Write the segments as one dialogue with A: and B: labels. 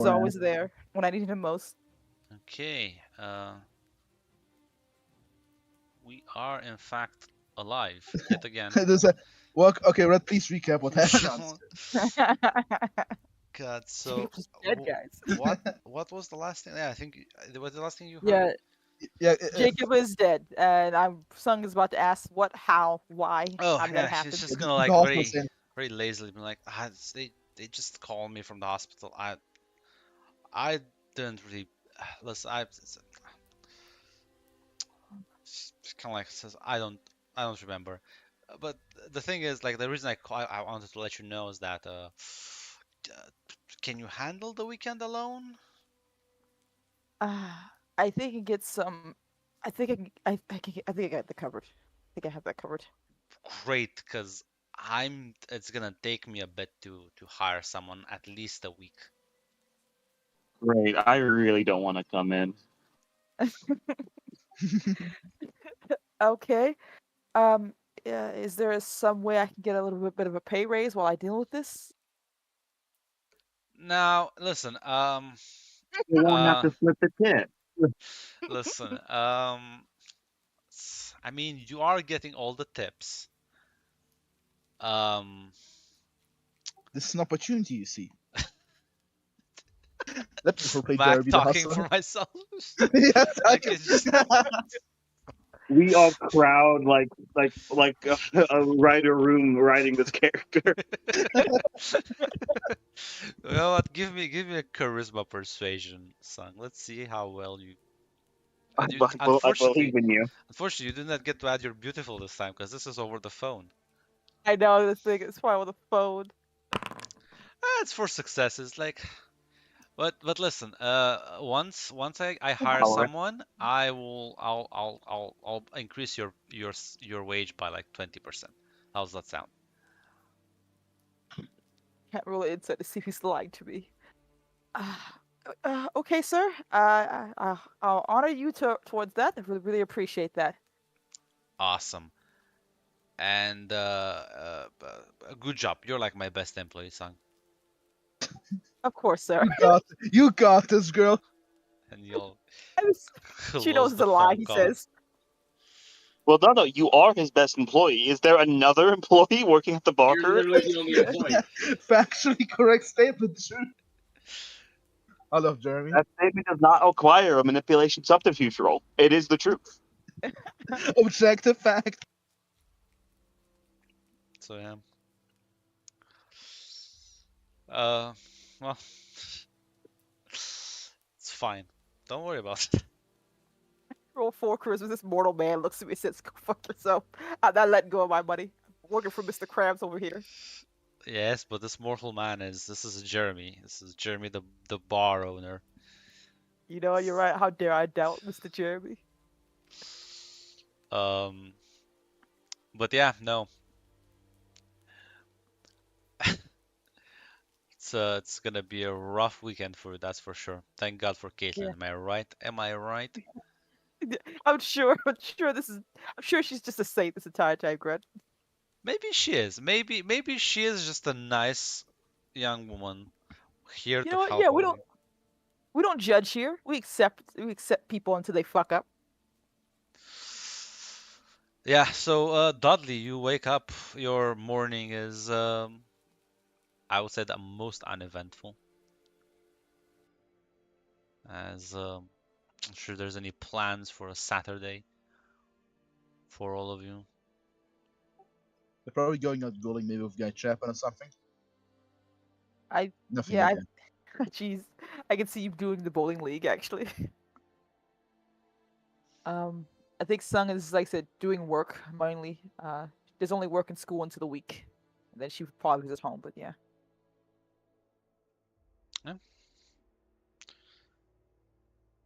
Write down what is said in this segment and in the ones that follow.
A: He's always there when I need him most.
B: Okay. We are in fact alive yet again.
C: There's a work. Okay, Red, please recap what happened.
B: God, so
A: Jacob is dead, guys.
B: what was the last thing? Yeah, I think it was the last thing you heard.
A: Yeah,
C: Yeah,
A: Jacob is dead, and Sung is about to ask what, how, why,
B: Oh
A: how did that
B: yeah, she's
A: happen?
B: just gonna like
C: the hospital saying,
B: very lazily be like, they just called me from the hospital. I didn't really listen. It's kind of like says I don't remember. But the thing is, like the reason I wanted to let you know is that uh, can you handle the weekend alone?
A: I think it gets some. I think I think I got that covered. I think I have that covered.
B: Great, because it's gonna take me a bit to hire someone at least a week.
D: Great. I really don't want to come in.
A: Okay. Is there some way I can get a little bit of a pay raise while I deal with this?
B: Now, listen,
D: You won't have
B: uh,
D: to split the tip.
B: listen, I mean, you are getting all the tips. Um,
C: "This is an opportunity, you see." Let people play
B: Mac
C: Jeremy the
B: talking
C: Hustler.
B: for myself.
C: Yes, I
B: Like it's just
D: We all crowd like a writer room writing this character.
B: You know what? Give me a charisma persuasion song. Let's see how well you. And you,
D: I believe in you.
B: unfortunately, you did not get to add your beautiful this time because this is over the phone.
A: I know this thing is probably on the phone.
B: It's for successes, like. But listen, once I hire
D: All right.
B: someone, I'll increase your wage by like 20%. How's that sound?
A: Can't roll an insight to see if he's lying to me. Uh, okay, sir. I'll honor you towards that. I really appreciate that.
B: Awesome. And good job. You're like my best employee, son.
A: Of course, sir.
C: you got this, girl.
B: And you'll
A: She knows
B: close
A: it's
B: the
A: a lie.
B: phone
A: He
B: call.
A: says.
D: Well, no, you are his best employee. Is there another employee working at the bar
E: You're
D: currently?
E: literally the only employee.
C: Factually correct statement, true. I love Jeremy.
D: That statement does not acquire a manipulation subterfuge role. It is the truth.
C: Objective fact.
B: So yeah. Uh, well, it's fine. Don't worry about it.
A: Roll 4 charisma. This mortal man looks at me and says, "Go fuck yourself. I'm not letting go of my money. I'm working for Mr. Krabs over here."
B: Yes, but this is Jeremy. This is Jeremy the bar owner.
A: You know, you're right. How dare I doubt Mr. Jeremy?
B: Um, but yeah, no. It's gonna be a rough weekend for you, that's for sure. Thank God for Caitlin.
A: Yeah.
B: Am I right? Am I right?
A: I'm sure. I'm sure this is. I'm sure she's just a saint this entire time, Grant.
B: Maybe she is. Maybe she is just a nice young woman here
A: You
B: to
A: know what? Yeah,
B: help you.
A: we don't judge here. We accept people until they fuck up.
B: Yeah, so Dudley, you wake up, your morning is I would say the most uneventful. As I'm sure there's any plans for a Saturday for all of you.
C: They're probably going out bowling, maybe with Guy Chapman or something.
A: I
C: Nothing
A: yeah.
C: like that.
A: Jeez, I can see you doing the bowling league actually. I think Sung is like I said doing work mainly. There's only work in school until the week, and then she probably is at home. But yeah.
B: Yeah.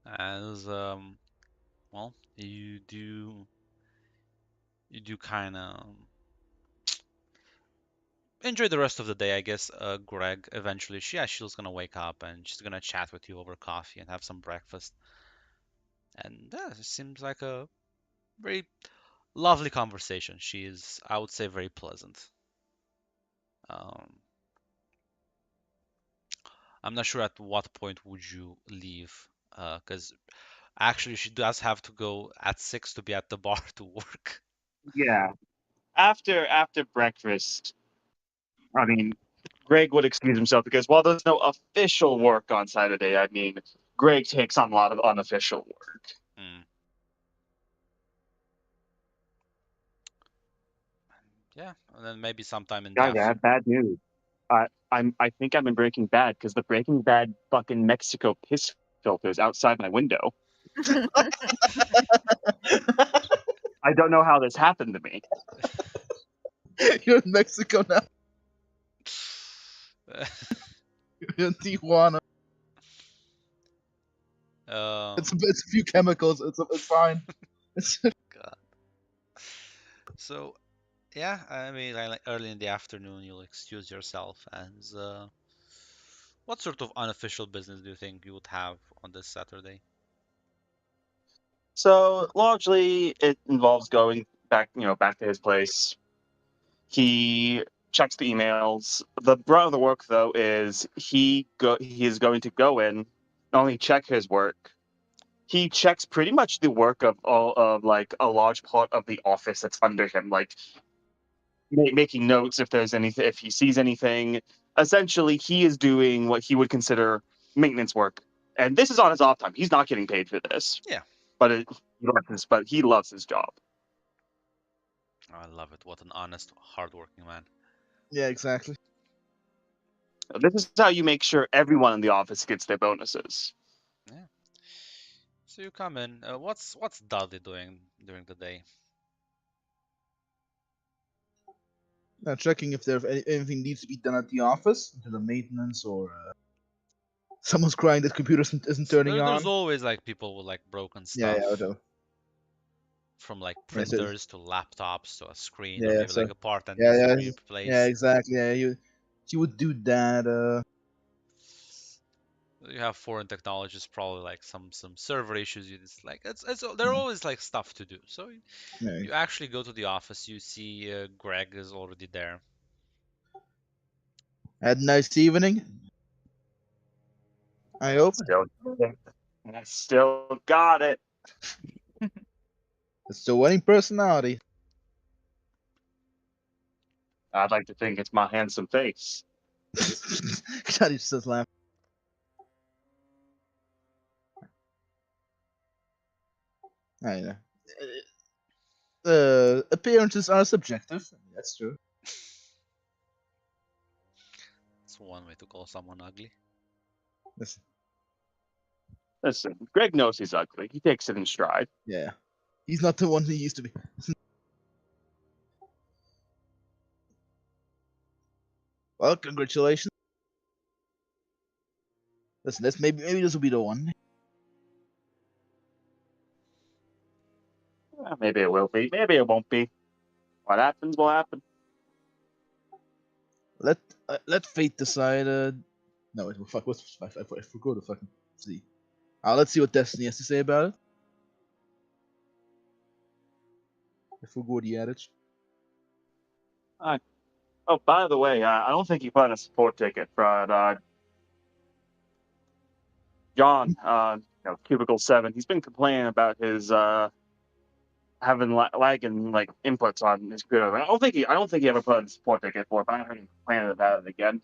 B: As well, you do kind of enjoy the rest of the day, I guess. Greg, eventually, she's gonna wake up and she's gonna chat with you over coffee and have some breakfast. And yeah, it seems like a very lovely conversation. She is, I would say, very pleasant. Um, I'm not sure at what point would you leave, because actually she does have to go at 6 to be at the bar to work.
D: Yeah. After breakfast, I mean, Greg would excuse himself because while there's no official work on Saturday, I mean, Greg takes on a lot of unofficial work.
B: Mm. Yeah, and then maybe sometime in the
D: Guys, I have
B: afternoon.
D: bad news. I think I'm in Breaking Bad because the Breaking Bad fucking Mexico piss filter is outside my window. I don't know how this happened to me.
C: You're in Mexico now. You're in Tijuana.
B: Um,
C: It's a few chemicals. It's fine. It's
B: God. So yeah, I mean, like early in the afternoon, you'll excuse yourself. And what sort of unofficial business do you think you would have on this Saturday?
D: So largely, it involves going back, back to his place. He checks the emails. The brunt of the work, though, is he is going to go in, not only check his work. He checks pretty much the work of all of like a large part of the office that's under him, like making notes if there's anything, if he sees anything. Essentially, he is doing what he would consider maintenance work, and this is on his off time. He's not getting paid for this,
B: Yeah,
D: but he loves his job.
B: I love it. What an honest, hardworking man.
C: yeah, exactly.
D: This is how you make sure everyone in the office gets their bonuses.
B: Yeah. So you come in. What's Dudley doing during the day?
C: Now checking if there anything needs to be done at the office, to the maintenance or someone's crying that computer isn't
B: So
C: turning
B: there's
C: on.
B: always like people with like broken
C: Yeah, yeah,
B: stuff,
C: whatever.
B: from like
C: Yeah, so,
B: printers to laptops to a screen,
C: yeah,
B: or
C: yeah,
B: maybe
C: so
B: like a part that
C: yeah,
B: needs to
C: yeah,
B: be
C: yeah,
B: replaced.
C: exactly. Yeah, you would do that.
B: You have foreign technologies, probably like some server issues. You just like it's there are
C: Yeah,
B: always like stuff to do. So
C: yeah.
B: you actually go to the office. You see Greg is already there.
C: Had a nice evening. I hope
D: Still, I still got it.
C: it's the winning personality.
D: I'd like to think it's my handsome face.
C: God, he's just laughing. I know. Appearances are subjective. That's true.
B: It's one way to call someone ugly.
C: Listen,
D: Listen, Greg knows he's ugly. He takes it in stride.
C: yeah, he's not the one he used to be. Well, congratulations. Listen, this maybe this will be the one.
D: Maybe it will be. Maybe it won't be. What happens will happen.
C: Let fate decide. No, wait, fuck. I forgot to fucking see. Let's see what Destiny has to say about it. I forgot the adage.
D: Oh, by the way, I don't think he put in a support ticket for John. Cubicle 7. He's been complaining about his having lagging like inputs on his computer. I don't think he ever put in a support ticket for it, but I heard him complaining about it again.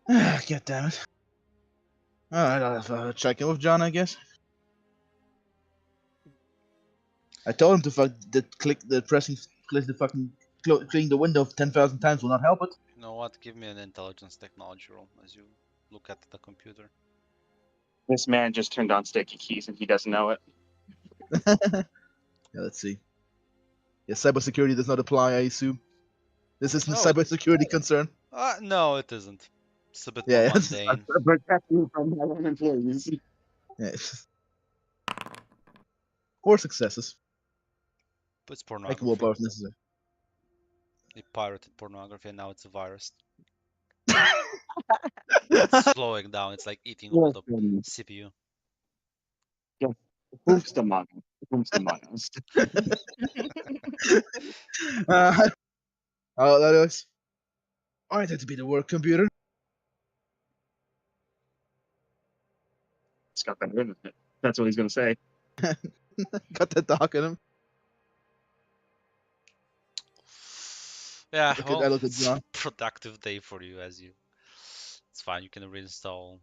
C: God damn it. Alright, I'll have check in with John, I guess. I told him to click the fucking clicking the window 10,000 times will not help it.
B: You know what? Give me an intelligence technology roll as you look at the computer.
D: This man just turned on sticky keys and he doesn't know it.
C: Yeah, let's see. Yeah, cybersecurity does not apply, I assume. This isn't a
B: Oh,
C: cybersecurity concern.
B: no, it isn't. It's a bit more
C: Yeah,
B: mundane.
D: Protect me from my own employees.
C: yeah. 4 successes.
B: But it's
C: Make more
B: pornography.
C: power if necessary.
B: They pirated pornography and now it's a virus. It's slowing down. It's like eating all the
D: Listen,
B: CPU.
D: who's the money? Who's the money?
C: uh, that is. Alright, that to be the work computer.
D: It's got that in it. That's what he's going to say.
C: Got that dog in him.
B: Yeah,
C: Okay,
B: well,
C: I look at
B: it's a
C: John.
B: productive day for you as you. It's fine. You can reinstall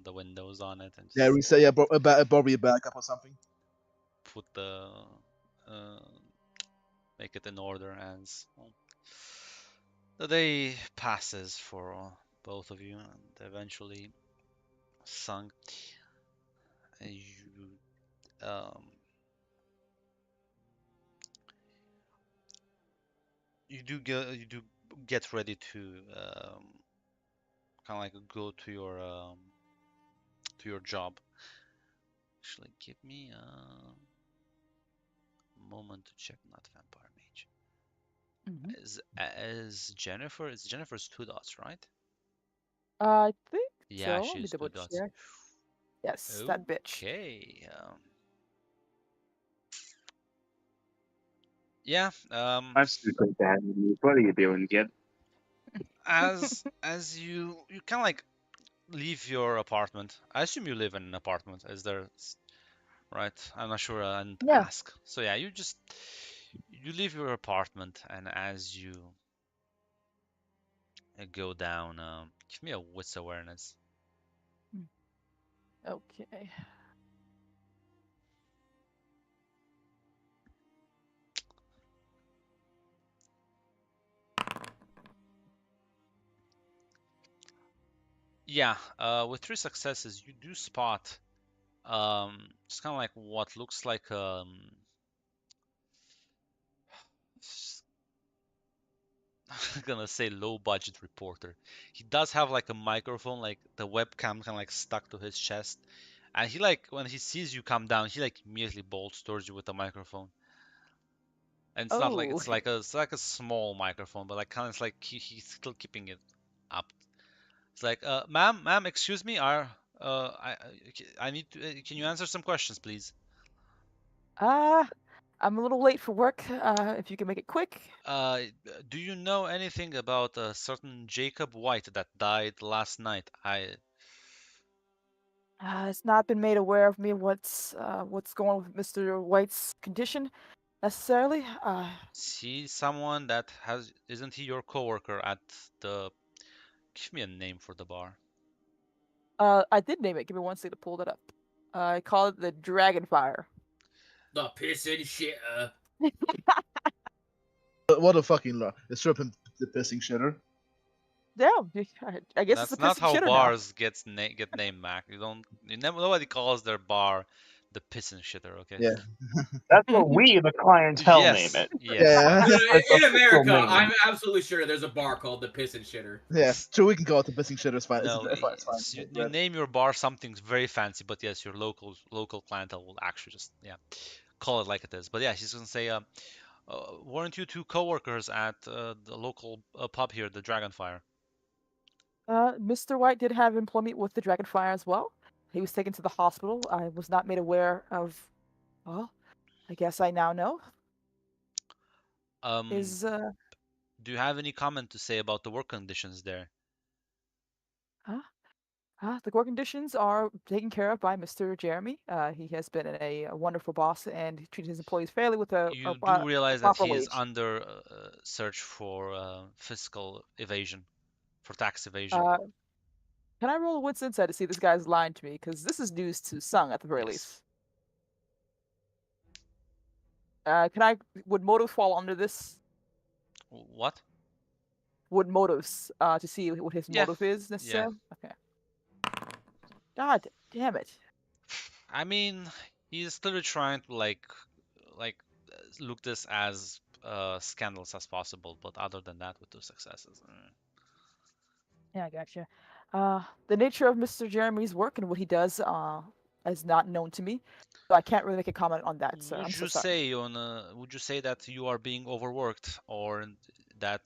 B: the Windows on it and
C: Yeah,
B: just
C: reset. Yeah, probably a backup or something.
B: put the make it in order as well, the day passes for both of you, and eventually, Sung, you um, you do get ready to kind of like go to your job. Actually, give me a moment to check. Not vampire mage.
A: Mhm.
B: Is Jennifer? It's Jennifer's two dots, right?
A: I think
B: Yeah,
A: so. Let
B: she
A: me
B: is two
A: double
B: dots.
A: check. Yes, that bitch.
B: Okay. Yeah.
D: I'm super bad with you. What are you doing, kid?
B: As you kind of like leave your apartment. I assume you live in an apartment. Is there right? I'm not sure and
A: Yeah.
B: ask. So yeah, you leave your apartment, and as you go down, give me a wits awareness.
A: Okay.
B: Yeah, with three successes, you do spot it's kind of like what looks like I'm gonna say low budget reporter. He does have like a microphone, like the webcam kind of like stuck to his chest, and he like when he sees you come down, he like immediately bolts towards you with the microphone. And it's not like
A: Oh.
B: it's like a small microphone, but like kind of like he's still keeping it up. It's like, ma'am, excuse me, I need to, can you answer some questions, please?
A: Ah, I'm a little late for work. If you can make it quick.
B: Uh, do you know anything about a certain Jacob White that died last night?
A: It's not been made aware of me what's going on with Mr. White's condition necessarily.
B: See someone that isn't he your coworker at the, give me a name for the bar.
A: I did name it. Give me one second to pull that up. I call it the Dragonfire.
E: The pissing shitter.
C: What a fucking the serpent, the pissing shitter.
A: Yeah, I guess it's a
B: That's not
A: pissing
B: how
A: shitter now.
B: bars get named, Mac. You never, nobody calls their bar the piss and shitter, okay?
C: Yeah.
D: That's what we, the clientele, name
B: Yes,
D: it.
B: yes.
C: Yeah,
D: It's
E: In
D: official
E: America,
D: name.
E: I'm absolutely sure there's a bar called the Piss and Shitter.
C: yeah. Sure, we can call it the pissing shitter. It's fine.
B: No,
C: It's fine.
B: you name your bar something very fancy, but yes, your local clientele will actually just call it like it is. But yeah, she's gonna say, weren't you two coworkers at the local pub here, the Dragonfire?
A: Mr. White did have employment with the Dragonfire as well. He was taken to the hospital. I was not made aware of. Well, I guess I now know.
B: Um,
A: Is
B: do you have any comment to say about the work conditions there?
A: huh? The work conditions are taken care of by Mr. Jeremy. He has been a wonderful boss and he treated his employees fairly with
B: You do
A: a
B: realize that
A: proper
B: he is
A: wage.
B: under search for fiscal evasion, for tax evasion.
A: Uh, can I roll a wits insight to see if this guy's lying to me? Because this is news to Sung at the very
B: Yes.
A: least. Would motive fall under this?
B: What?
A: Would motives to see what his
B: Yeah.
A: motive is necessarily? Okay. God damn it.
B: I mean, he's clearly trying to like look this as scandalous as possible, but other than that, with two successes.
A: Yeah, I gotcha. The nature of Mr. Jeremy's work and what he does is not known to me, so I can't really make a comment on that, sir. I'm so sorry.
B: Would you say that you are being overworked, or that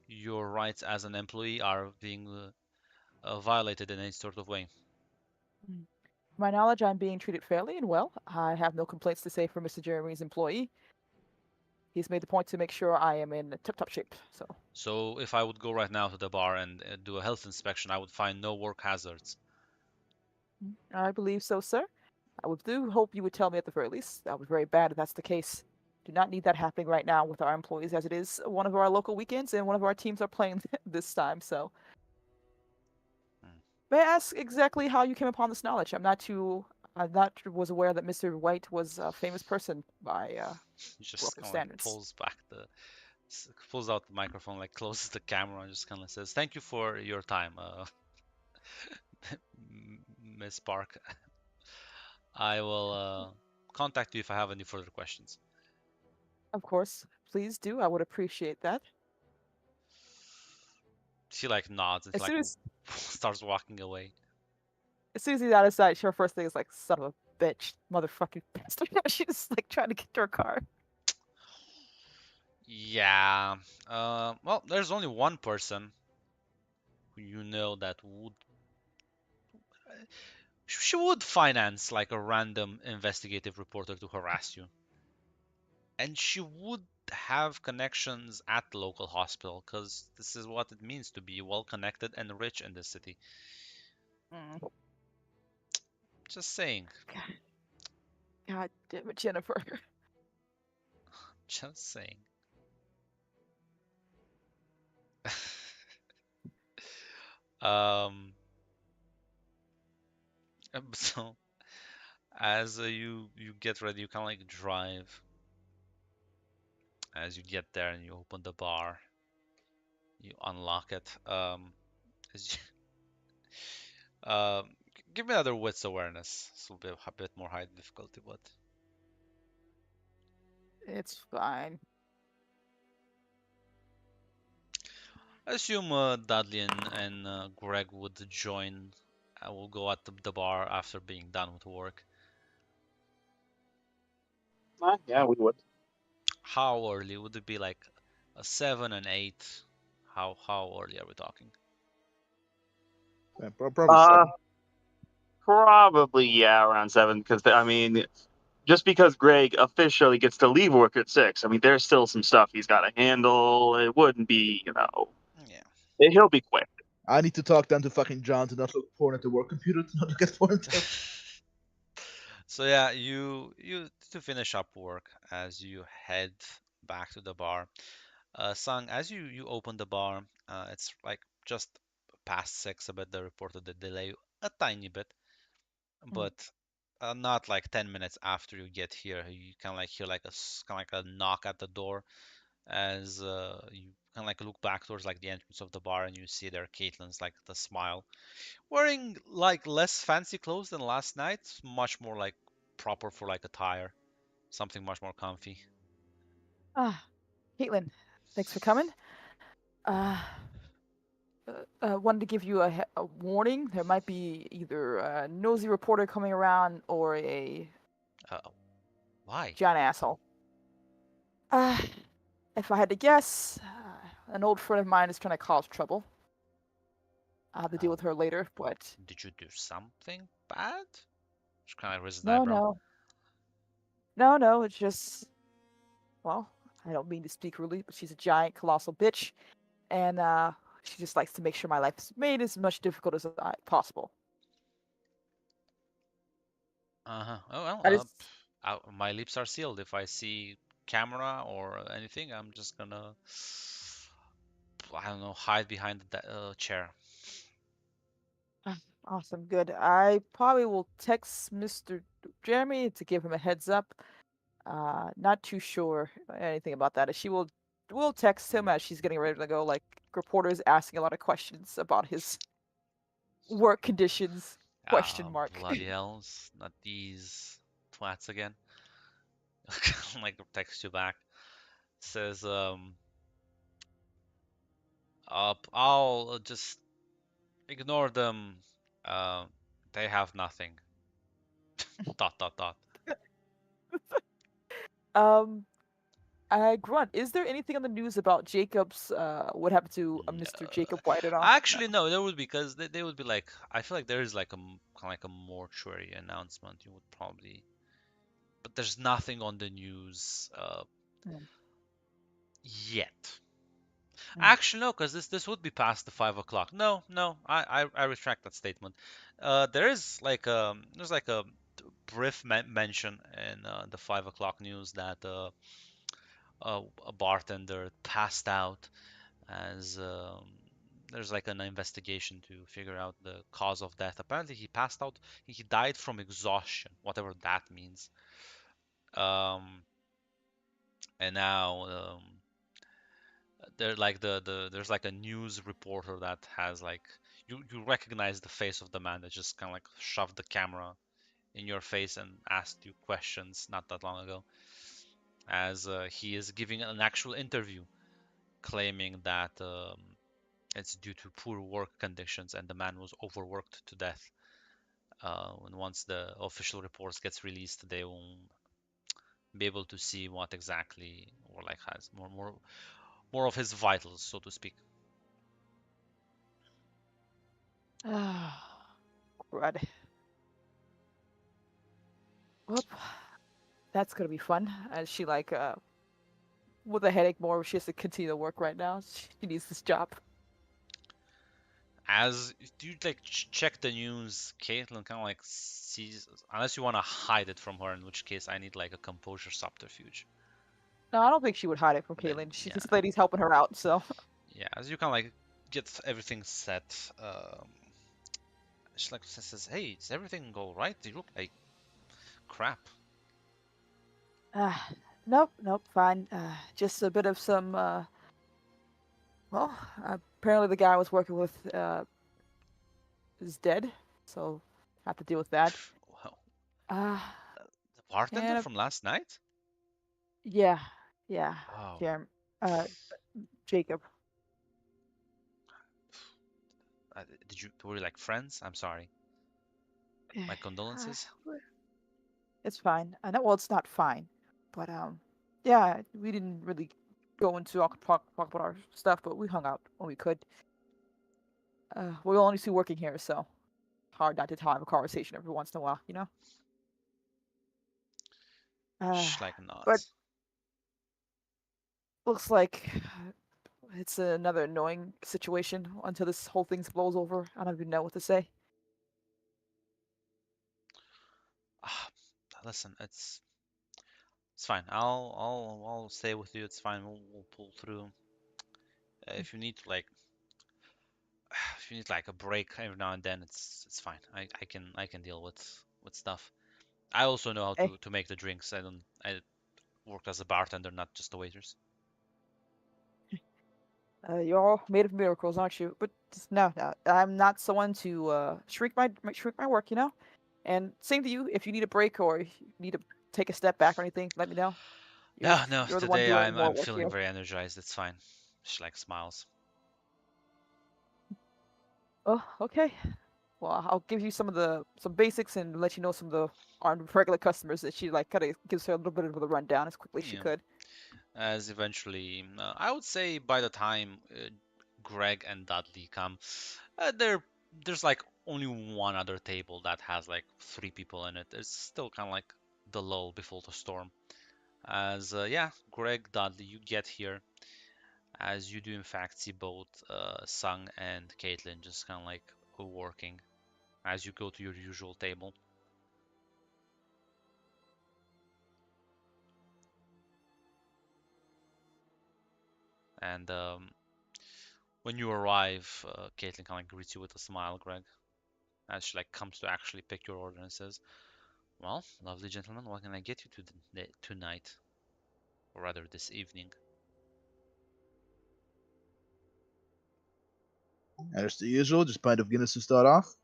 B: your rights as an employee are being violated in any sort of way?
A: Mm. To my knowledge, I'm being treated fairly and well. I have no complaints to say for Mr. Jeremy's employee. He's made the point to make sure I am in tip-top shape.
B: So if I would go right now to the bar and do a health inspection, I would find no work hazards.
A: I believe so, sir. I would do hope you would tell me at the very least. That would be very bad if that's the case. Do not need that happening right now with our employees, as it is one of our local weekends and one of our teams are playing this time. So,
B: Hmm.
A: may I ask exactly how you came upon this knowledge? I'm not was aware that Mr. White was a famous person by
B: He just
A: local
B: kind of like
A: standards.
B: pulls out the microphone, like closes the camera, and just kind of says, "Thank you for your time, Miss Park. I will contact you if I have any further questions."
A: Of course, please do. I would appreciate that.
B: She like nods and
A: As
B: like
A: soon as
B: starts walking away.
A: as soon as he's out of sight, her first thing is like, "Son of a bitch, motherfucking bastard!" She's like trying to get to her car.
B: Yeah. Well, there's only one person who you know that would she would finance like a random investigative reporter to harass you, and she would have connections at the local hospital because this is what it means to be well connected and rich in this city.
A: Mm.
B: Just saying.
A: God, God damn it, Jennifer.
B: Just saying. um. So as you get ready, you kind of like drive. As you get there and you open the bar, you unlock it. As give me another wits awareness. This will be a bit more high difficulty, but
A: It's fine.
B: I assume Dudley and Greg would join. I will go at the bar after being done with work.
D: Yeah, we would.
B: How early would it be? Like a 7 and 8? How early are we talking?
C: Yeah, probably
D: Uh,
C: 7.
D: Probably yeah, around 7. Because I mean, just because Greg officially gets to leave work at 6, I mean, there's still some stuff he's got to handle. It wouldn't be,
B: Yeah.
D: he'll be quick.
C: I need to talk down to fucking John to not look porn at the work computer, to not look at porn.
B: So yeah, you to finish up work as you head back to the bar. Sang, as you open the bar, it's like just past 6, a bit. They reported the delay a tiny bit,
A: Mm.
B: but not like 10 minutes after you get here. You kind of like hear like kind of like a knock at the door as you kind of like look back towards like the entrance of the bar and you see there Caitlin's like the smile, wearing like less fancy clothes than last night, much more like proper for like attire, something much more comfy.
A: Ah, Caitlin, thanks for coming. Uh, Wanted to give you a warning. There might be either a nosy reporter coming around or a
B: Uh, why?
A: giant asshole. Uh, if I had to guess, an old friend of mine is trying to cause trouble. I'll have to deal
B: Uh,
A: with her later, but
B: did you do something bad? Just kind of raises an
A: no,
B: eyebrow.
A: no, no, it's just, well, I don't mean to speak rudely, but she's a giant, colossal bitch, and she just likes to make sure my life is made as much difficult as possible.
B: Uh-huh. Oh well,
A: I just,
B: my lips are sealed. If I see camera or anything, I'm just gonna, I don't know, hide behind the chair.
A: awesome, good. I probably will text Mr. Jeremy to give him a heads up. Not too sure anything about that. Will text him as she's getting ready to go. Like reporters asking a lot of questions about his work conditions? Question
B: Ah,
A: mark.
B: bloody hells, not these twats again. Like text you back. Says, I'll just ignore them. Uh, they have nothing. Dot dot dot.
A: um, Grunt, is there anything on the news about Jacob's? What happened to
B: No.
A: Mr. Jacob White at all? No.
B: Actually, no, there would be because they would be like, I feel like there is like kind of like a mortuary announcement. You would probably, but there's nothing on the news
A: Hmm.
B: yet.
A: Mm.
B: Actually, no, because this would be past the 5 o'clock. No, no, I retract that statement. There is like there's like a brief mention in the 5 o'clock news that a bartender passed out as there's like an investigation to figure out the cause of death. Apparently, he passed out. He died from exhaustion, whatever that means. Um, and now there like there's like a news reporter that has like you recognize the face of the man that just kind of like shoved the camera in your face and asked you questions not that long ago, as he is giving an actual interview claiming that it's due to poor work conditions and the man was overworked to death. And once the official reports gets released, they will be able to see what exactly or like has more of his vitals, so to speak.
A: Ah, crud. Well, that's gonna be fun. And she like with a headache more, she has to continue to work right now. She needs this job.
B: As do you like check the news, Caitlin kind of like sees, unless you want to hide it from her, in which case I need like a composure subterfuge.
A: No, I don't think she would hide it from
B: Then
A: Caitlyn. She
B: yeah,
A: this lady's helping her out, so
B: yeah, as you kind of like get everything set, she like says, "Hey, is everything all right? You look like crap."
A: uh, nope, nope, fine. Just a bit of some well, apparently the guy I was working with is dead, so have to deal with that.
B: Well,
A: Uh
B: the bartender
A: and
B: from last night?
A: yeah, yeah,
B: Oh,
A: Jeremy, uh Jacob.
B: did you were you like friends? I'm sorry. My
A: Uh,
B: condolences.
A: it's fine. I know. Well, it's not fine, but yeah, we didn't really go into talk about our stuff, but we hung out when we could. We're only two working here, so hard not to have a conversation every once in a while, you know. Uh,
B: Sh like
A: but
B: nods.
A: looks like it's another annoying situation until this whole thing blows over. I don't even know what to say.
B: Ah, listen, it's fine. I'll stay with you. It's fine. We'll pull through. If you need to like if you need like a break every now and then, it's fine. I can deal with stuff. I also know how
A: Hey,
B: to make the drinks. I worked as a bartender, not just the waiters.
A: you're all made of miracles, aren't you? But no, no, I'm not someone to shrink my work, you know. And same to you. If you need a break or you need to take a step back or anything, let me know. You're
B: No, no.
A: you're the one
B: Today
A: doing more
B: I'm
A: work
B: feeling
A: here.
B: very energized. It's fine. She like smiles.
A: Oh, okay. Well, I'll give you some basics and let you know some of the our regular customers that she like kind of gives her a little bit of the rundown as quickly as she
B: Yeah.
A: could.
B: As eventually, I would say by the time Greg and Dudley come, there's like only one other table that has like three people in it. It's still kind of like the lull before the storm. As yeah, Greg, Dudley, you get here, as you do in fact see both Sung and Caitlin just kind of like working as you go to your usual table. And when you arrive, Caitlin kind of greets you with a smile, Greg, as she like comes to actually pick your order and says, "Well, lovely gentlemen, what can I get you tonight, or rather this evening?"
C: As the usual, just pint of Guinness to start off.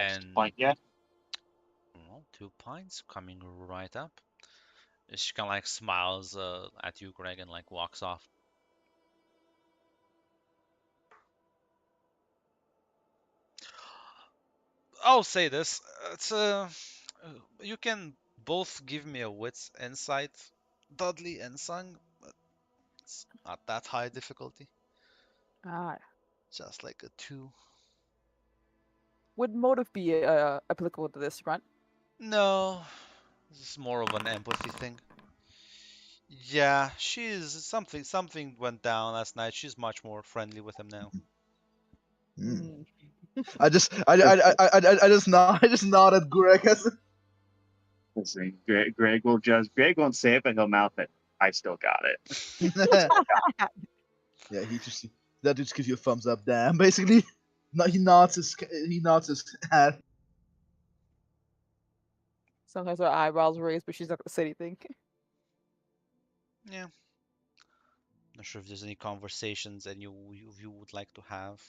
D: Just a
B: And
D: point, yeah.
B: well, 2 pints coming right up. She kind of like smiles at you, Greg, and like walks off. I'll say this: it's you can both give me a wits insight, Dudley and Sung, but it's not that high difficulty.
A: Ah,
B: Just like a two.
A: would motive be applicable to this, right?
B: No, this is more of an empathy thing. Yeah, she's something went down last night. She's much more friendly with him now.
C: Hmm.
A: Mm.
C: I just nod. I just nod at Greg as
D: Listen, Greg won't say it, but he'll mouth it. I still got it.
C: yeah. He just that just gives you a thumbs up. Damn, basically. No, he nods his head.
A: Sometimes her eyebrows raise, but she's not gonna say anything.
B: Yeah, not sure if there's any conversations that you would like to have.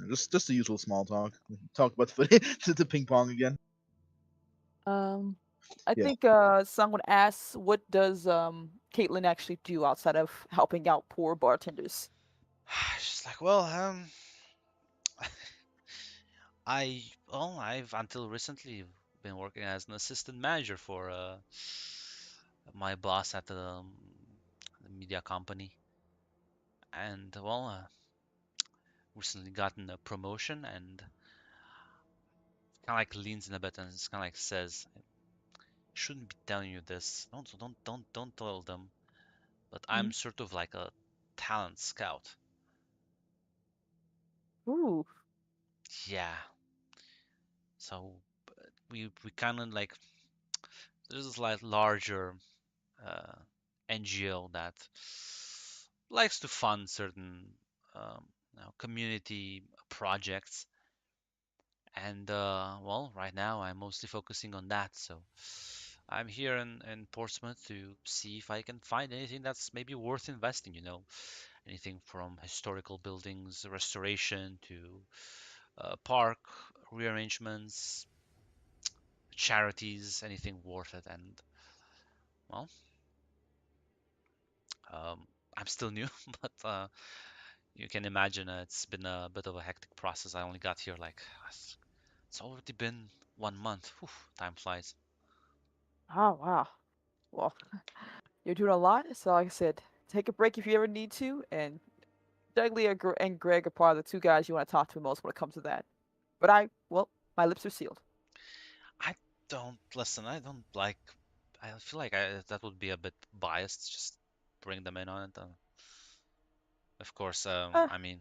C: Just the usual small talk. Talk about footy, the ping pong again.
A: Um, I
C: Yeah.
A: think someone asks, what does Caitlin actually do outside of helping out poor bartenders?
B: She's like, well, I've until recently been working as an assistant manager for my boss at the media company, and well, recently gotten a promotion, and kind of like leans in a bit and it's kind of like says, shouldn't be telling you this. Don't tell them. But I'm
A: Mhm.
B: sort of like a talent scout.
A: Ooh.
B: Yeah. So we kind of like there's this like larger uh, NGO that likes to fund certain community projects, and well, right now I'm mostly focusing on that. So I'm here in Portsmouth to see if I can find anything that's maybe worth investing. Anything from historical buildings restoration to park rearrangements, charities, anything worth it. And well, I'm still new, but you can imagine it's been a bit of a hectic process. I only got here like it's already been 1 month. Whew, time flies.
A: Oh, wow. Well, you're doing a lot, so like I said, take a break if you ever need to, and Dudley and Greg are probably the two guys you want to talk to most when it comes to that. But well, my lips are sealed.
B: I don't listen. I don't like. I feel like that would be a bit biased. Just bring them in on it. Of course,
A: Uh,
B: I mean,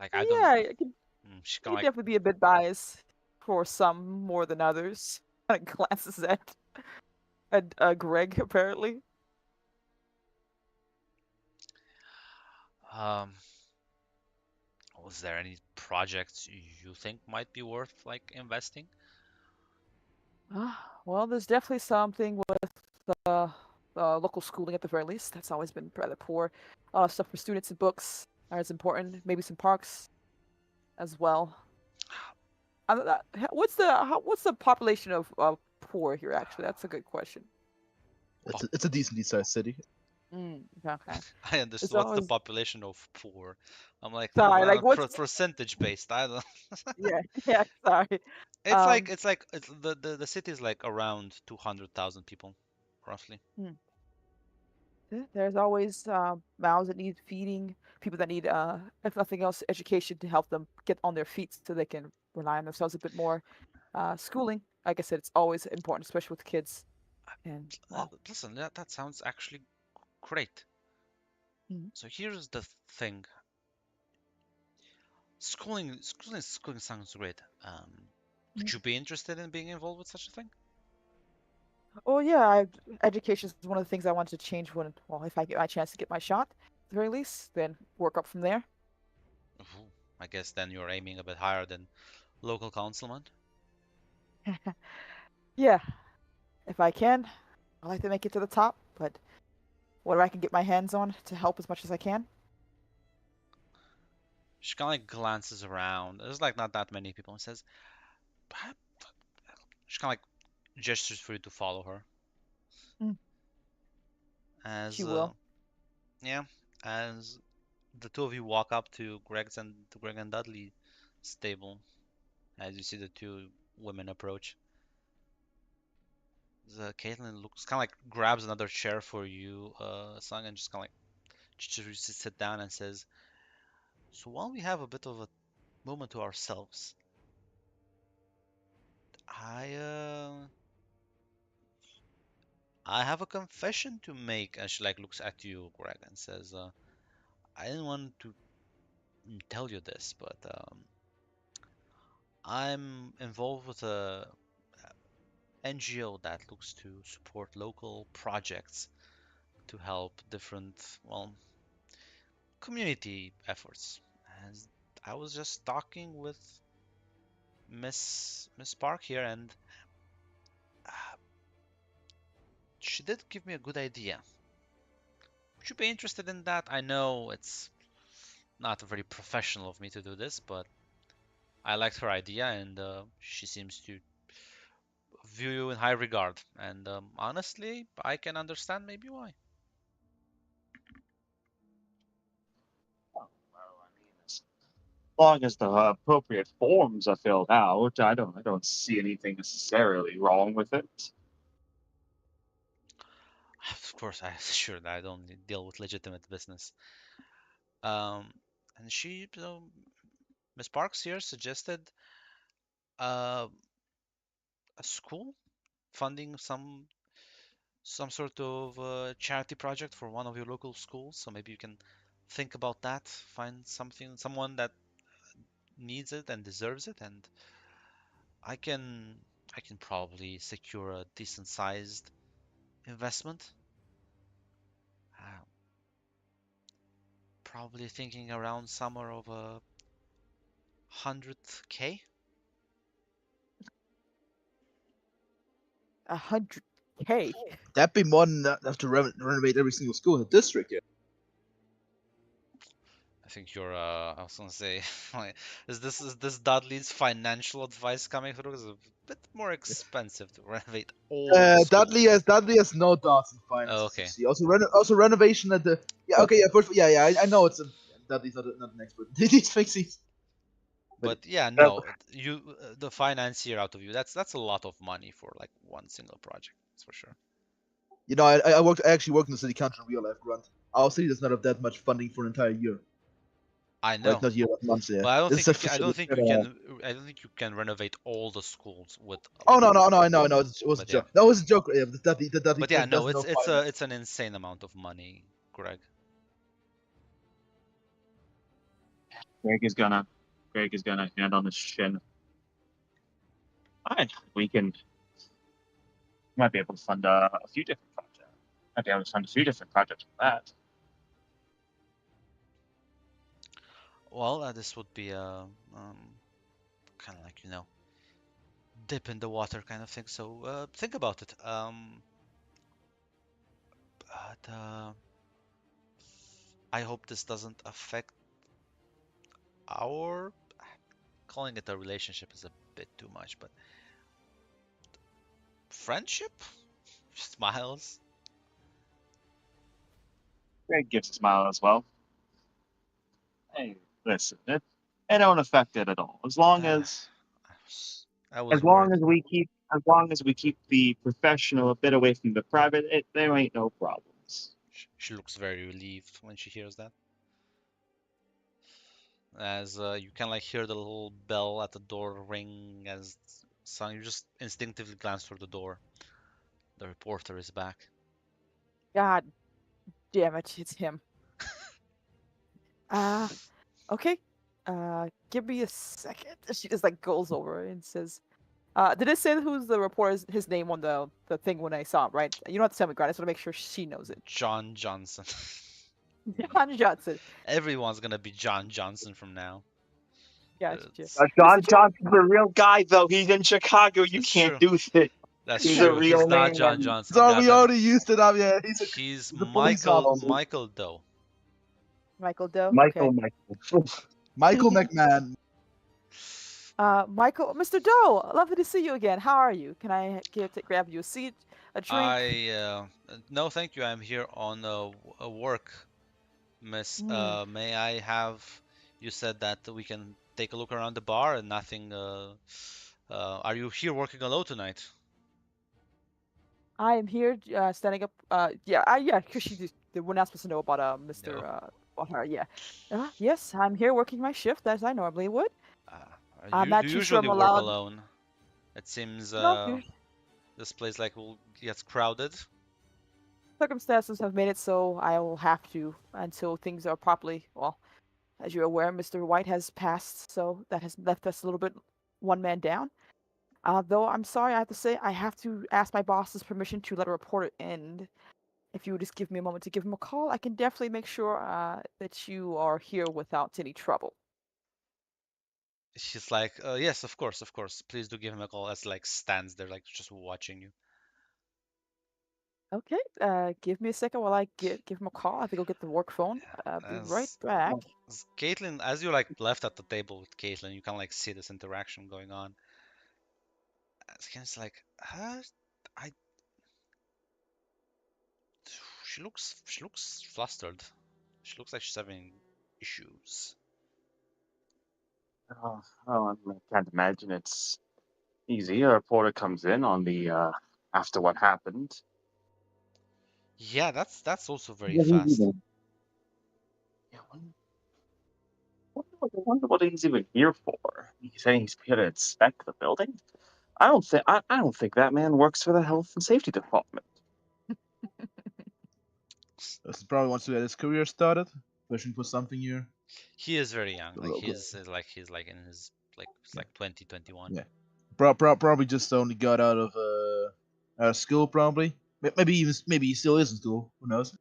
B: like I don't.
A: yeah,
B: She
A: it
B: kind of
A: could
B: like.
A: definitely be a bit biased for some more than others. Kind of glances at Greg apparently.
B: Um, was there any projects you think might be worth like investing?
A: Well, there's definitely something with uh, local schooling at the very least. That's always been rather poor. A lot of stuff for students and books are as important. Maybe some parks as well. What's the population of poor here? Actually, that's a good question.
C: It's
B: Pop.
C: a decently sized city.
A: Okay.
B: I understood
A: It's
B: what's the
A: always
B: population of poor. I'm like,
A: sorry. Like what's
B: percentage based. I don't.
A: yeah yeah sorry.
B: It's like
A: Um.
B: it's like it's the city is like around 200,000 people, roughly.
A: hmm. There's always mouths that need feeding, people that need, if nothing else, education to help them get on their feet so they can rely on themselves a bit more. Schooling, like I said, it's always important, especially with kids. And well,
B: Listen, that sounds actually great.
A: mhm,
B: So here's the thing. Schooling sounds great.
A: mhm.
B: Would you be interested in being involved with such a thing?
A: Oh yeah, education is one of the things I wanted to change when, well, if I get my chance to get my shot, at the very least, then work up from there.
B: Ooh, I guess then you're aiming a bit higher than local councilman.
A: Yeah, if I can, I'd like to make it to the top, but whatever I can get my hands on to help as much as I can.
B: She kind of like glances around. There's like not that many people and says, "Perhaps." She kind of like gestures for you to follow her.
A: Mm, she
B: As
A: will.
B: yeah, as the two of you walk up to Greg and Dudley stable, as you see the two women approach. The Caitlin looks kind of like grabs another chair for you, Sung, and just kind of like just sit down and says, "So while we have a bit of a moment to ourselves, I I have a confession to make. And she like looks at you, Greg, and says, I didn't want to tell you this, but I'm involved with a NGO that looks to support local projects to help different, well, community efforts. And I was just talking with Miss Park here, and uh, she did give me a good idea. Would you be interested in that? I know it's not very professional of me to do this, but I liked her idea, and she seems to view you in high regard. And honestly, I can understand maybe why.
D: Well, I mean, as long as the appropriate forms are filled out, I don't see anything necessarily wrong with it.
B: Of course, I sure that I don't deal with legitimate business. Um, and she, Miss Parks here suggested uh, a school funding some sort of charity project for one of your local schools. So maybe you can think about that, find someone that needs it and deserves it, and I can I can probably secure a decent sized investment. Uh, Probably thinking around somewhere of 100K.
A: 100K.
C: That'd be more than enough to renovate every single school in the district. Yeah.
B: I think you're. I was gonna say, like, is this Dudley's financial advice coming through? It's a bit more expensive to renovate all the
C: Dudley
B: schools.
C: has no dots in
B: Oh,
C: finances. You
B: okay,
C: see, also renovation at the okay first I know it's a Dudley's not an expert. These things, but
B: but yeah,
D: Uh,
B: no, you the financier out of you. That's a lot of money for like one single project. That's for sure.
C: you know I actually worked in the city council in real life, Grunt. Our city does not have that much funding for an entire year.
B: I
C: Like
B: know,
C: not year, but months. Yeah,
B: but I don't
C: this is
B: think you
C: just for
B: can. I
C: sure.
B: don't think you can. I don't think you can renovate all the schools with.
C: Oh no, I know, it was a
B: But yeah,
C: joke. That was a joke. Yeah, the Dudley
B: but yeah, no,
C: doesn't know finance.
B: it's an insane amount of money, Greg.
D: Greg is gonna Greg is gonna hand on his shin. Fine, we might be able to fund a few different projects. Might be able to fund a few different projects with that.
B: Well, this would be a kind of like dip in the water kind of thing. So think about it. But I hope this doesn't affect our calling it a relationship is a bit too much, but friendship? Smiles?
D: Greg gives a smile as well. Hey, listen, it don't affect it at all.
B: Uh, I was
D: As
B: worried.
D: long as we keep as long as we keep the professional a bit away from the private, there ain't no problems.
B: She looks very relieved when she hears that. As you can like hear the little bell at the door ring as son, you just instinctively glance toward the door. The reporter is back.
A: God damn it, it's him. Uh, okay. Give me a second. She just like goes over and says, did it say who's the reporter, his name on the thing when I saw him, right? You don't have to tell me, Grant. I just want to make sure she knows it.
B: John Johnson.
A: John Johnson.
B: Everyone's gonna be John Johnson from now.
A: Gotcha.
B: It's,
A: Mr.
D: John
A: John.
D: Johnson's a real guy, though. He's in Chicago. You
B: it's
D: can't
B: true.
D: do this.
B: That's
D: He's a
B: true. He's
D: real
B: not
D: man.
B: John Johnson.
C: So we
B: Goddamn it.
C: already used it up. Yeah,
B: He's
C: he's a police
B: Michael
C: officer.
B: Michael Doe.
A: Michael Doe.
D: Michael,
A: Okay.
D: Michael.
C: Michael McMahon.
A: Michael, Mr. Doe, lovely to see you again. How are you? Can I grab you a seat, a drink?
B: No, thank you. I'm here on work, Miss.
A: Mm,
B: May I have? You said that we can take a look around the bar and nothing. Are you here working alone tonight?
A: I am here, standing up. Yeah, because we're not supposed to know about Mr.
B: No.
A: About her. Yeah. Yes, I'm here working my shift as I normally would. I'm
B: You
A: not
B: do
A: too sure I'm
B: usually work
A: allowed.
B: alone. It seems
A: No,
B: this place like will gets crowded.
A: Circumstances have made it so I will have to until things are properly, well, as you're aware, Mr. White has passed, so that has left us a little bit one man down. Though I'm sorry, I have to say I have to ask my boss's permission to let a reporter in. If you would just give me a moment to give him a call, I can definitely make sure that you are here without any trouble.
B: She's like, yes, of course, of course. Please do give him a call. As like stands there, like just watching you.
A: Okay, give me a second while I give him a call. I think I'll get the work phone. Be right
B: As,
A: back.
B: as Caitlin, as you like left at the table with Caitlin, you can like see this interaction going on. As Ken's like, I, she looks flustered. She looks like she's having issues.
D: I can't imagine it's easy. A reporter comes in on the after what happened.
B: Yeah, that's also very
D: What is
B: fast.
D: even? Yeah, wonder what he's even here for. He's saying he's here to inspect the building. I don't think that man works for the health and safety department.
C: He probably wants to get his career started, pushing for something here.
B: He is very young.
C: A
B: Like
C: little bit.
B: he's like in his like it's
C: Yeah.
B: like 20, 21.
C: Yeah. Probably just only got out of school, probably. Maybe he still is in school. Who knows?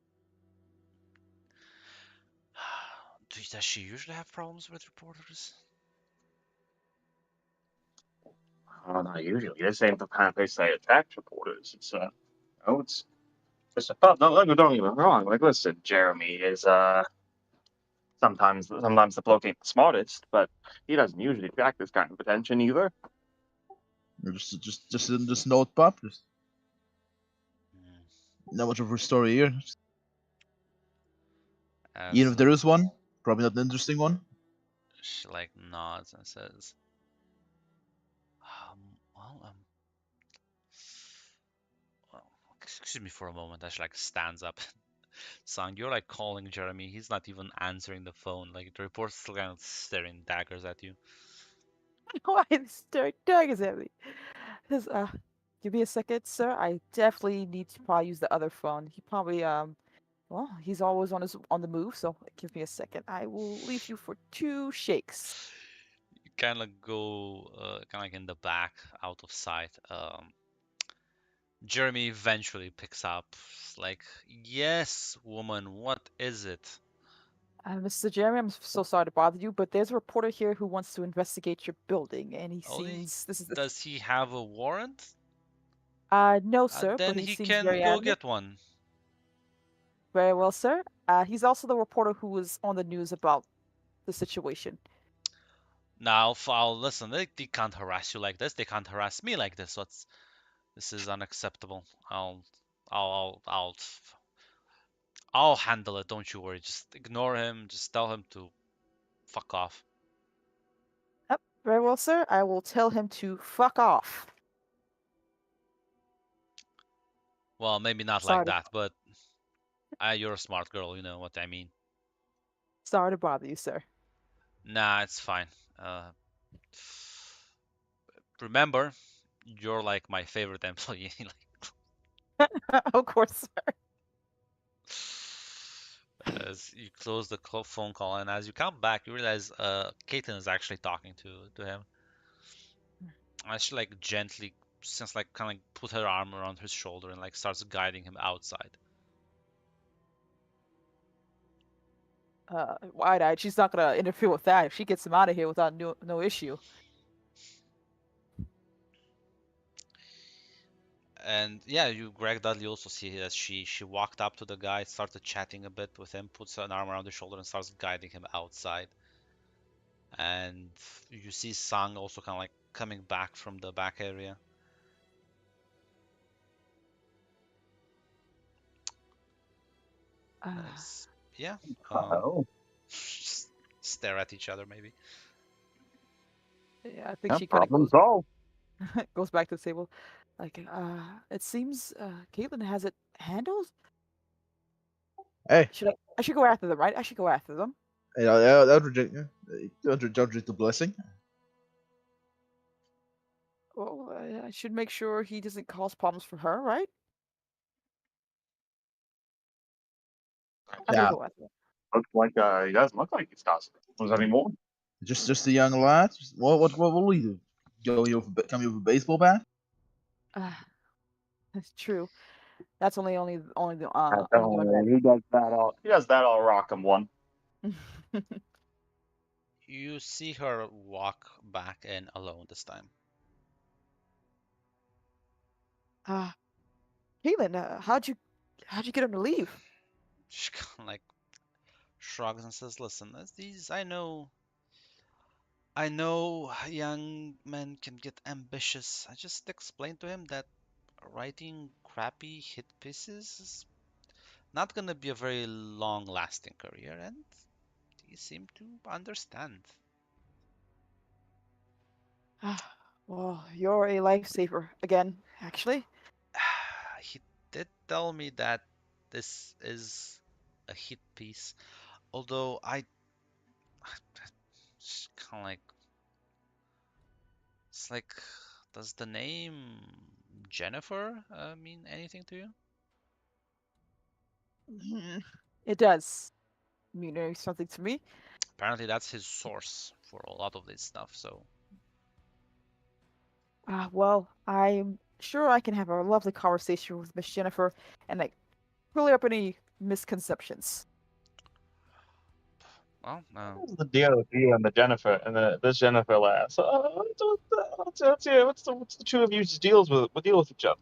B: Does she usually have problems with reporters?
D: Oh, not usually. This ain't the kind of place that attracts reporters. It's no, it's a pub. No, don't get me wrong. Like, listen, Jeremy is sometimes the bloke ain't the smartest, but he doesn't usually attract this kind of attention either.
C: Or just an old pup. Just
B: Hmm.
C: not much of a story here. Even
B: As
C: if there is one, probably not an interesting one.
B: she like nods and says, well, well, excuse me for a moment. She like stands up. Sang, you're like calling Jeremy. He's not even answering the phone. Like the reporter's still kind of staring daggers at you.
A: Why is staring daggers at me? His, give me a second, sir. I definitely need to probably use the other phone. He probably well, he's always on the move. So give me a second. I will leave you for 2 shakes.
B: You kind of go kind of like in the back, out of sight. Jeremy eventually picks up, like, yes, woman, what is it?
A: Mr. Jeremy, I'm so sorry to bother you, but there's a reporter here who wants to investigate your building, and he
B: Oh,
A: seems this is the
B: does he have a warrant?
A: no, sir, but
B: Then
A: he
B: he
A: seems
B: can
A: very
B: go
A: adamant.
B: get one.
A: Very well, sir. He's also the reporter who was on the news about the situation.
B: Now, I'll listen. They can't harass you like this. They can't harass me like this. This is unacceptable. I'll, I'll handle it. Don't you worry. Just ignore him. Just tell him to fuck off.
A: Yep, very well, sir. I will tell him to fuck off.
B: Well, maybe not like
A: Sorry to,
B: that, but you're a smart girl. You know what I mean.
A: sorry to bother you, sir.
B: Nah, it's fine. Uh, remember, you're like my favorite employee.
A: Of course, sir.
B: As you close the phone call, and as you come back, you realize Caitlin is actually talking to him. And she like gently, since like kind of like put her arm around his shoulder and like starts guiding him outside.
A: Wide-eyed. She's not gonna interfere with that. If she gets him out of here without no issue.
B: And yeah, Greg Dudley also see that she walked up to the guy, started chatting a bit with him, puts an arm around his shoulder and starts guiding him outside. And you see Sang also kind of like coming back from the back area.
A: Uh,
B: As yeah,
D: Oh,
B: just stare at each other maybe.
A: yeah, I think
D: yeah,
A: she kind of
D: problem solved.
A: goes back to the table. Like, it seems Caitlin has it handled.
C: Hey,
A: I should go after them, right? I should go after them.
C: I'd reject. Don't reject the blessing.
A: Well, I should make sure he doesn't cause problems for her, right? I'm gonna
C: Yeah,
A: go with it.
D: Looks like he doesn't look like he's costumes anymore.
C: just a young lad. What will he do? Come here with a baseball bat?
A: That's true. That's only the only doing
D: Definitely, he does that all rock'em one.
A: that.
B: You see her walk back in alone this time.
A: uh, Caitlin, how'd you get him to leave?
B: She kind of like shrugs and says, "Listen, these I know young men can get ambitious. I just explained to him that writing crappy hit pieces is not gonna be a very long-lasting career, and he seemed to understand."
A: Well, you're a lifesaver again, actually.
B: He did tell me that this is a hit piece, although I just kind of like it's like, does the name Jennifer mean anything to you?
A: Mhm. It does mean something to me.
B: Apparently, that's his source for a lot of this stuff. So,
A: Well, I'm sure I can have a lovely conversation with Miss Jennifer and like clear up any misconceptions.
B: well,
D: What's the deal with you and the Jennifer and this Jennifer lass? What's the two of you deals with deal with each other?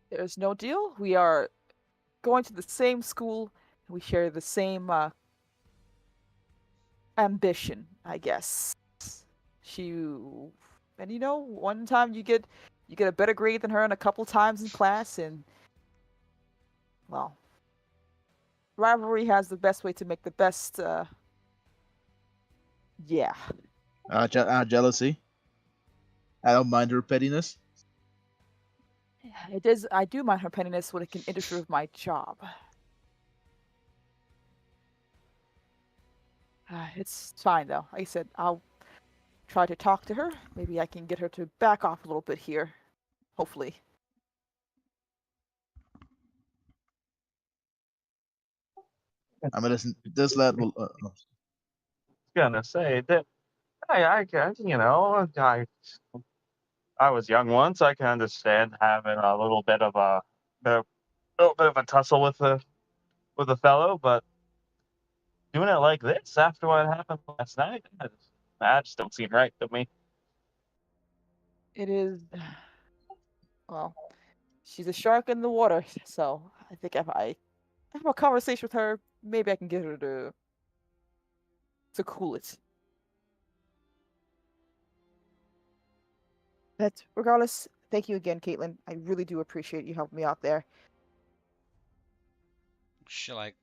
A: There's no deal. We are going to the same school. We share the same ambition, I guess. She and one time you get a better grade than her and a couple times in class and well, rivalry has the best way to make the best yeah.
C: Jealousy. I don't mind her pettiness.
A: It is I do mind her pettiness when it can interfere with my job. It's fine though. Like I said, I'll try to talk to her. Maybe I can get her to back off a little bit here. Hopefully.
C: I mean, listen, this lad will.
D: Gonna say that I guess I was young once. I can understand having a a little bit of a tussle with a fellow, but doing it like this after what happened last night, that just don't seem right to me.
A: It is well, she's a shark in the water, so I think if I have a conversation with her, maybe I can get her to cool it. But regardless, thank you again, Caitlin. I really do appreciate you helping me out there.
B: she like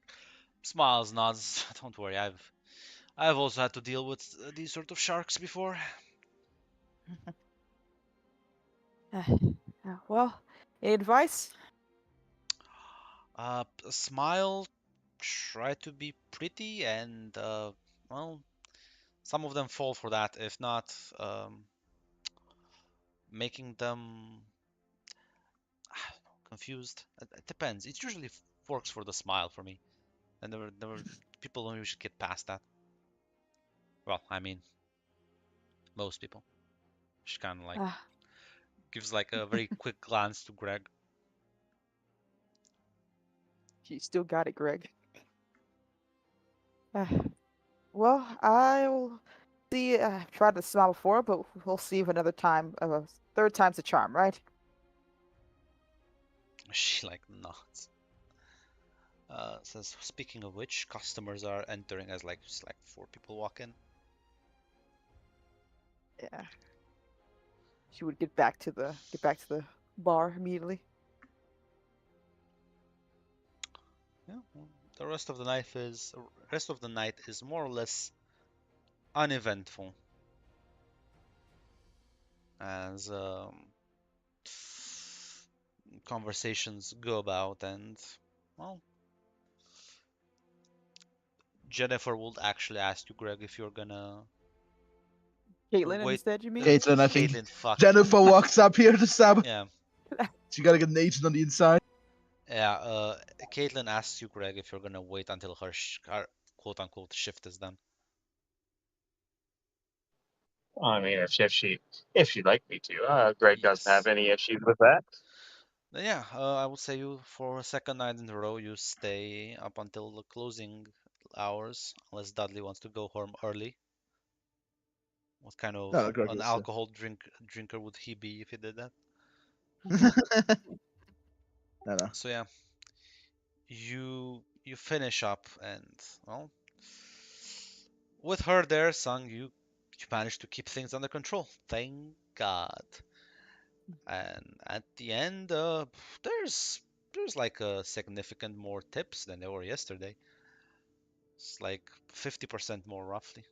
B: smiles, nods. Don't worry, I've also had to deal with these sort of sharks before.
A: Well, any advice?
B: Smile, try to be pretty, and well, some of them fall for that. If not, making them confused. It depends. It usually works for the smile for me, and there were people who usually get past that. Well, I mean, most people. She kind of like
A: Uh,
B: gives like a very quick glance to Greg.
A: she still got it, Greg. Uh, well, I'll see. I've tried to smile before, but we'll see if another time, third time's a charm, right?
B: She like nods. Says, speaking of which, customers are entering as like just like four people walk in.
A: Yeah. She would get back to the bar immediately.
B: Yeah, well, the rest of the night is more or less uneventful as conversations go about, and well, Jennifer would actually ask you, Greg, if you're gonna
A: Caitlin
B: wait.
A: instead, you mean?
C: Caitlin, I think
B: Caitlin, fuck.
C: Jennifer walks up here to Sab.
B: Yeah,
C: She got like an agent on the inside.
B: yeah. Caitlin asks you, Greg, if you're gonna wait until her quote unquote shift is done.
D: I mean, if she'd like me to, Greg doesn't have
B: Yes.
D: any issues with that.
B: Then yeah, I would say you for a second night in a row you stay up until the closing hours, unless Dudley wants to go home early. What kind of
C: No, Greg
B: an
C: is.
B: alcohol drinker would he be if he did that?
C: No, no.
B: So yeah, you finish up and well, with her there, Sung, you manage to keep things under control. Thank God. And at the end, there's like a significant more tips than there were yesterday. It's like 50% more roughly.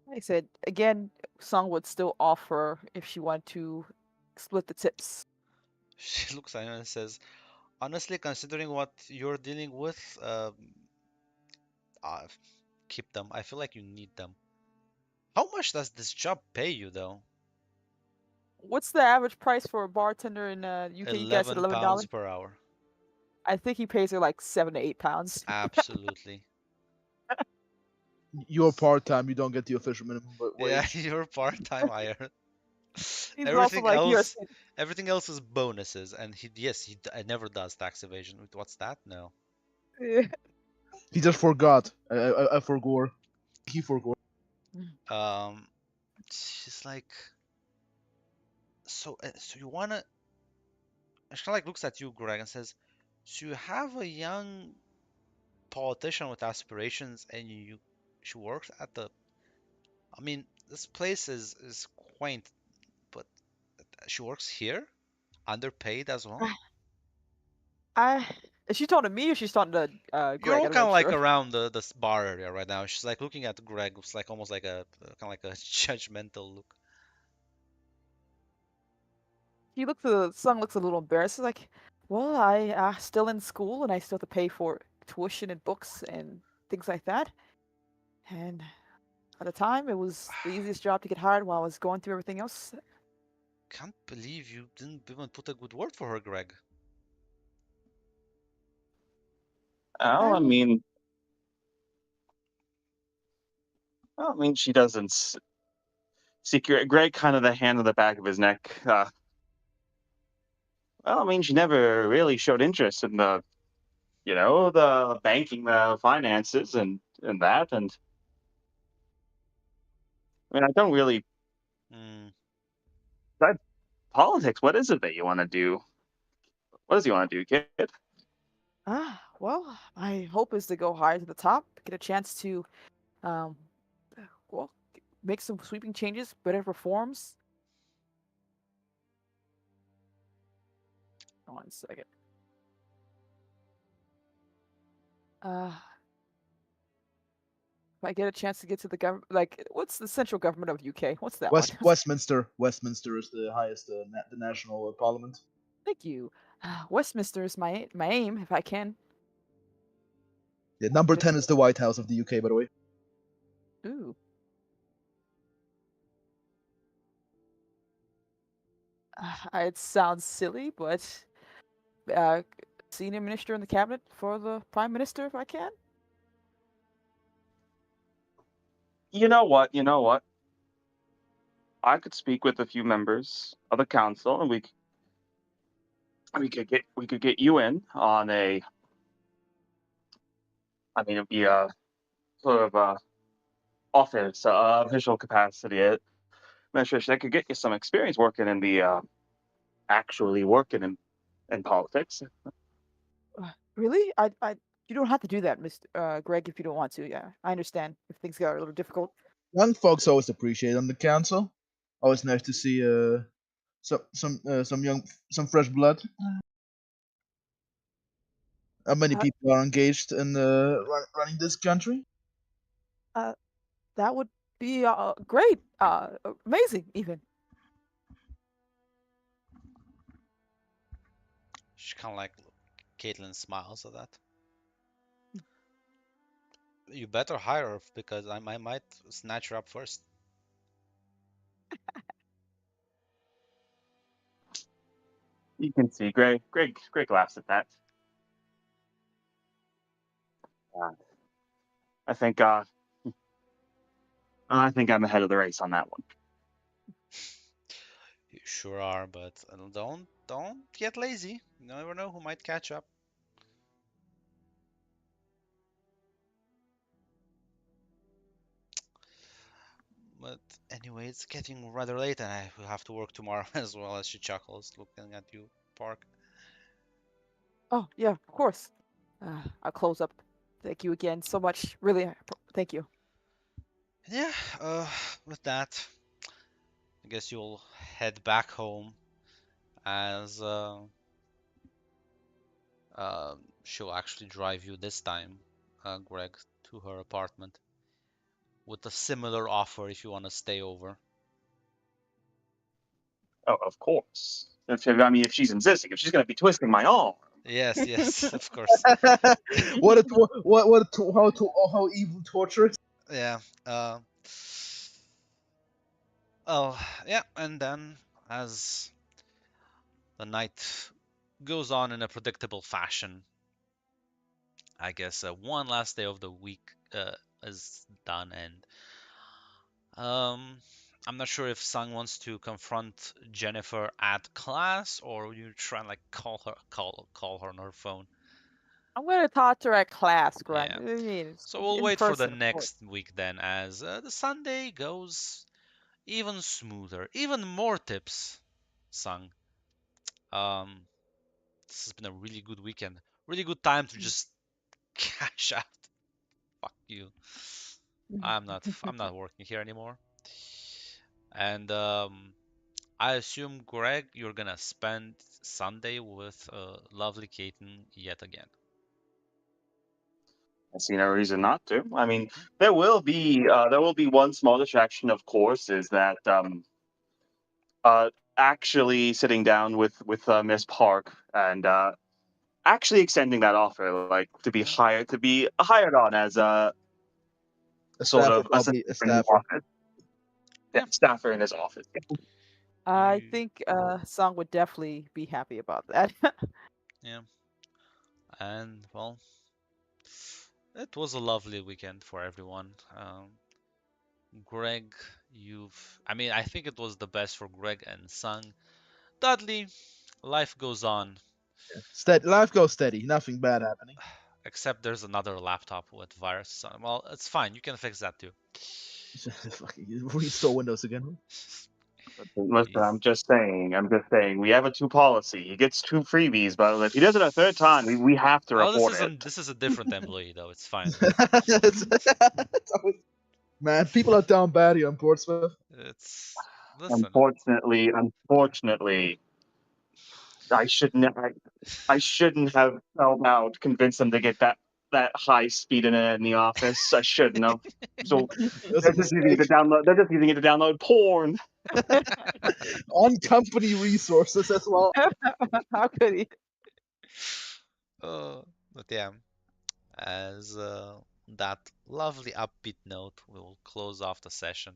A: Like I said, again, Song would still offer if she wanted to split the tips.
B: She looks at him and says, honestly, considering what you're dealing with, uh, keep them. I feel like you need them. How much does this job pay you though?
A: What's the average price for a bartender in UK? You guys said
B: 11
A: $11.
B: pounds per hour.
A: I think he pays her like £7 to £8.
B: Absolutely.
C: You're part time. You don't get the official minimum
B: Yeah,
C: wage.
B: you're part-time hire.
A: He's also
B: Everything
A: like, you're.
B: else, everything else is bonuses, and he never does tax evasion. What's that? No.
C: He just forgot. I forgot. He forgot.
B: Um, she's like, so you wanna? She kind of like looks at you, Greg, and says, so you have a young politician with aspirations, and she works at the. I mean, this place is quaint, but she works here, underpaid as well.
A: I is she talking to me or she's talking to
B: You're
A: Greg?
B: all
A: I'm
B: kind
A: not
B: of like
A: sure.
B: around the bar area right now. She's like looking at Greg with like almost like a kind of like a judgmental look.
A: He looks Sung looks a little embarrassed. He's like, well, I still in school and I still have to pay for tuition and books and things like that. And at the time, it was the easiest job to get hired while I was going through everything else.
B: Can't believe you didn't even put a good word for her, Greg.
D: Well,
A: I mean,
D: she doesn't see Greg kind of the hand on the back of his neck. Well, I mean, she never really showed interest in the banking, the finances, and that. And I mean, I don't really.
B: Hmm.
D: Besides politics, what is it that you want to do? What does he want to do, kid?
A: well, my hope is to go higher to the top, get a chance to, um, well, make some sweeping changes, better reforms. One second. Uh, if I get a chance to get to the government, like, what's the central government of UK? What's that one?
C: Westminster. Westminster is the highest, the national parliament.
A: Thank you. Westminster is my aim, if I can.
C: Yeah, number
A: Get it
C: 10
A: to
C: is the White House of the UK, by the way.
A: ooh. It sounds silly, but uh, senior minister in the cabinet for the prime minister, if I can.
D: You know what? You know what? I could speak with a few members of the council, and we could get you in on a. I mean, it'd be a sort of office, official capacity administration that could get you some experience working in the actually working in politics.
A: Really? You don't have to do that, Mr. Greg, if you don't want to. Yeah, I understand if things get a little difficult.
C: Young folks always appreciate on the council. Always nice to see some fresh blood. How many
A: Uh,
C: people are engaged in running this country?
A: uh, that would be great. Amazing, even.
B: She kind of like Caitlin smiles at that. You better hire her because I might snatch her up first.
D: You can see Greg laughs at that. Uh, I think I think I'm ahead of the race on that one.
B: You sure are, but don't get lazy. You never know who might catch up. But anyway, it's getting rather late, and I will have to work tomorrow as well. As she chuckles, looking at you, Park.
A: Oh, yeah, of course. I'll close up. Thank you again so much. Really, thank you.
B: Yeah. With that, I guess you'll head back home as she'll actually drive you this time, Greg, to her apartment with a similar offer if you want to stay over.
D: Oh, of course. If she's insisting, if she's going to be twisting my arm.
B: Yes, yes, of course.
C: How evil torturous.
B: Yeah. Oh, yeah, and then as the night goes on in a predictable fashion, I guess one last day of the week is done, and um, I'm not sure if Sung wants to confront Jennifer at class or you try and like call her on her phone.
A: I'm gonna talk to her at class, Greg.
B: Yeah.
A: I mean, it's
B: So we'll
A: in
B: wait for the
A: person, of course.
B: next week then, as the Sunday goes even smoother, even more tips, Sung. Um, this has been a really good weekend, really good time to just cash out. Fuck you. I'm not working here anymore. And I assume, Greg, you're gonna spend Sunday with lovely Keaton yet again.
D: I see no reason not to. I mean, there will be one small distraction, of course, is that actually sitting down with Miss Park and actually extending that offer, like to be hired on as
C: A
D: sort
C: staffer,
D: of assistant
C: probably a
D: in his
C: staffer.
D: office, yeah,
B: Yeah.
D: staffer in his office.
A: I
B: You,
A: think Song would definitely be happy about that.
B: yeah. And well, it was a lovely weekend for everyone. Greg, I mean, I think it was the best for Greg and Sung. Dudley, life goes on.
C: Steady, life goes steady. Nothing bad happening.
B: Except there's another laptop with virus on. Well, it's fine. You can fix that too.
C: Fucking restore Windows again.
D: Listen,
B: Jeez.
D: I'm just saying, we have a two policy. He gets two freebies, but if he does it a third time, we have to
B: Oh,
D: report it.
B: this is a different employee though. It's fine.
C: It's always- man, people are down bad here in Portsmouth.
B: It's listen.
D: Unfortunately, I shouldn't. I shouldn't have held out, convinced them to get that high speed internet in the office. I shouldn't have. So
C: It was a mistake.
D: They're just using it to download porn.
C: On company resources as well.
A: How could he?
B: But yeah, as that lovely upbeat note, we will close off the session.